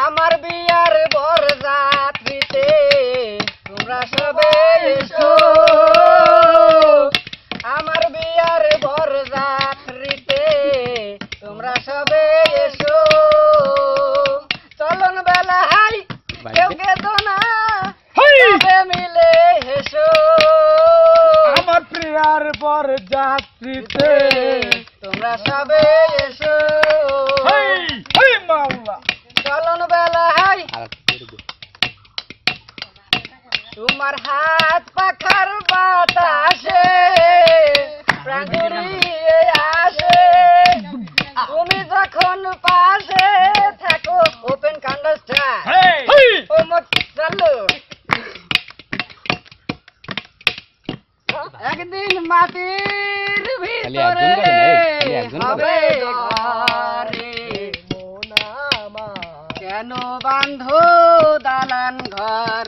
আমার বিয়ার বরযাত্রীতে তোমরা সবে এসো, আমার বিয়ার বরযাত্রীতে তোমরা সবে এসো। চলন বেলা হাই কেউ কেঁদো না, সবে মিলে হেসো। আমার প্রিয়ার বরযাত্রীতে তোমরা সবে এসো। চলন বেলা হাই তোমার হাত পাখার বাতাসে প্রাণ জুড়িয়ে আসে, তুমি যখন পাশে থাকো ওপেন কন্ডাস্টার ও মত চালু। একদিন মাটির ভিতরে হবে ঘরে, কেন বাঁধো দালান ঘর?